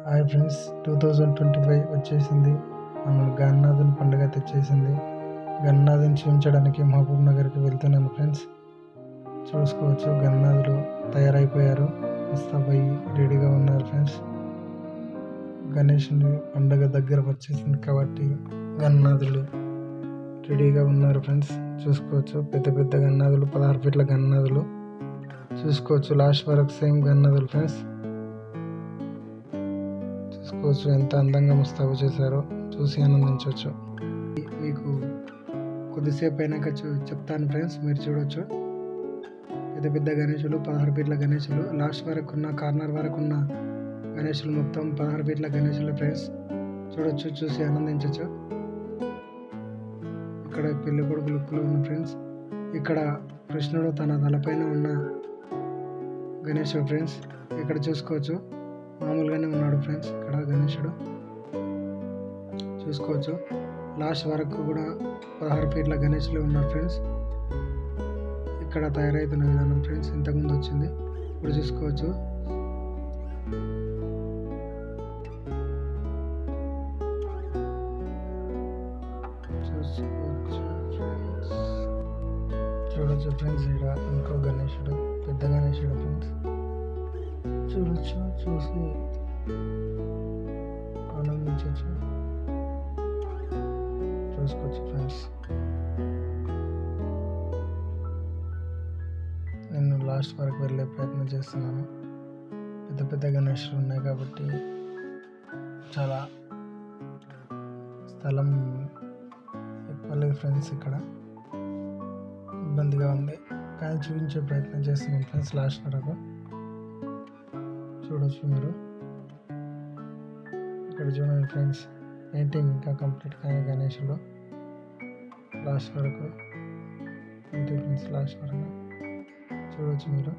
Hi friends, 2025 వచ్చేసింది. మన గన్నాథుని పండుగ తెచ్చేసింది. గన్నాథుని చూపించడానికి మహబూబ్ నగర్కి వెళ్తున్నాను ఫ్రెండ్స్. చూసుకోవచ్చు, గన్నాథులు తయారైపోయారు, ముస్తాబయ్యి రెడీగా ఉన్నారు ఫ్రెండ్స్. గణేషుని పండుగ దగ్గర వచ్చేసింది కాబట్టి గన్నాథులు రెడీగా ఉన్నారు ఫ్రెండ్స్. చూసుకోవచ్చు, పెద్ద పెద్ద గన్నాథులు, 16 ఫీట్ల గన్నాథులు చూసుకోవచ్చు. లాస్ట్ వరకు సేమ్ గన్నాథులు ఫ్రెండ్స్. చూసుకోవచ్చు ఎంత అందంగా ముస్తాబు చేశారో, చూసి ఆనందించవచ్చు. మీకు కొద్దిసేపు అయినాక చెప్తాను ఫ్రెండ్స్. మీరు చూడొచ్చు, పెద్ద పెద్ద గణేషులు, 16 ఫీట్ల గణేషులు, లాస్ట్ వరకు ఉన్న కార్నర్ వరకు ఉన్న గణేషులు మొత్తం 16 ఫీట్ల గణేషులు ఫ్రెండ్స్. చూడొచ్చు, చూసి ఆనందించవచ్చు. ఇక్కడ పెళ్లి కొడుకు లుక్లో ఉన్న ఫ్రెండ్స్. ఇక్కడ కృష్ణుడు తన తలపైన ఉన్న గణేశుడు ఫ్రెండ్స్. ఇక్కడ చూసుకోవచ్చు, మామూలుగానే ఉన్నాడు ఫ్రెండ్స్. ఇక్కడ గణేశుడు చూసుకోవచ్చు. లాస్ట్ వరకు కూడా 16 ఫీట్ల గణేశులు ఉన్నారు ఫ్రెండ్స్. ఇక్కడ తయారవుతున్న విధానం ఫ్రెండ్స్ ఇంతకుముందు వచ్చింది, ఇప్పుడు చూసుకోవచ్చు. చూడొచ్చు ఫ్రెండ్స్, ఇక్కడ ఇంకో గణేశుడు, పెద్ద గణేశుడు ఫ్రెండ్స్. చూడొచ్చు, చూసి ఆనందించవచ్చు. చూసుకోవచ్చు ఫ్రెండ్స్. నేను లాస్ట్ వరకు వెళ్ళే ప్రయత్నం చేస్తున్నాను. పెద్ద పెద్ద గణేశులు ఉన్నాయి కాబట్టి చాలా స్థలం ఎక్కువలేదు ఫ్రెండ్స్. ఇక్కడ ఇబ్బందిగా ఉంది, కానీ చూపించే ప్రయత్నం చేస్తున్నాను ఫ్రెండ్స్. లాస్ట్ వరకు చూడొచ్చు మీరు. ఇక్కడ చూడండి ఫ్రెండ్స్, పెయింటింగ్ ఇంకా కంప్లీట్ కానీ గణేష్లో లాస్ట్ వరకు అంతే ఫ్రెండ్స్. లాస్ట్ వరకు చూడొచ్చు మీరు.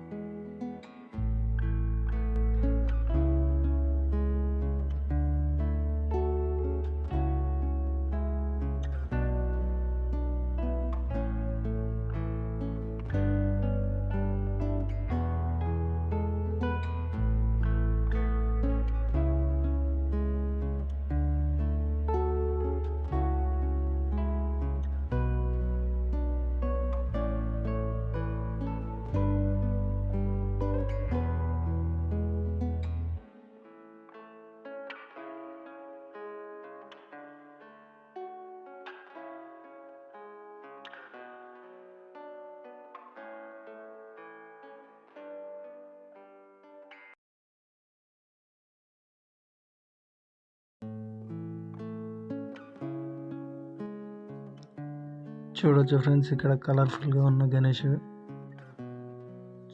చూడొచ్చు ఫ్రెండ్స్, ఇక్కడ కలర్ఫుల్గా ఉన్న గణేశుడు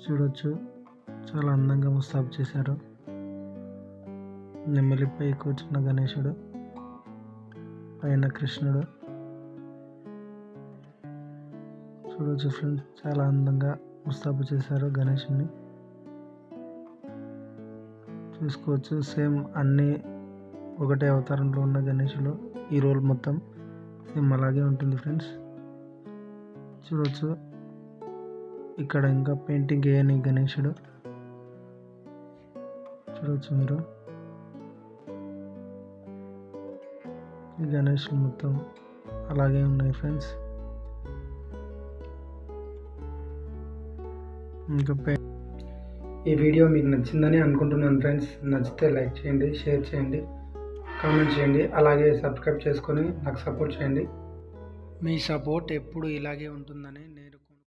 చూడొచ్చు, చాలా అందంగా ముస్తాబు చేశారు. నెమలిపై కూర్చున్న గణేశుడు, పైన కృష్ణుడు చూడొచ్చు ఫ్రెండ్స్. చాలా అందంగా ముస్తాబు చేశారు గణేశుని. చూసుకోవచ్చు, సేమ్ అన్నీ ఒకటే అవతారంలో ఉన్న గణేశులు. ఈ రోల్ మొత్తం సేమ్ అలాగే ఉంటుంది ఫ్రెండ్స్. చూడొచ్చు, ఇక్కడ ఇంకా పెయింటింగ్ వేయని గణేశుడు చూడొచ్చు మీరు. ఈ గణేశులు మొత్తం అలాగే ఉన్నాయి ఫ్రెండ్స్. ఇంకా ఈ వీడియో మీకు నచ్చిందని అనుకుంటున్నాను ఫ్రెండ్స్. నచ్చితే లైక్ చేయండి, షేర్ చేయండి, కామెంట్ చేయండి, అలాగే సబ్స్క్రైబ్ చేసుకొని నాకు సపోర్ట్ చేయండి. మీ సపోర్ట్ ఎప్పుడు ఇలాగే ఉంటుందని నేను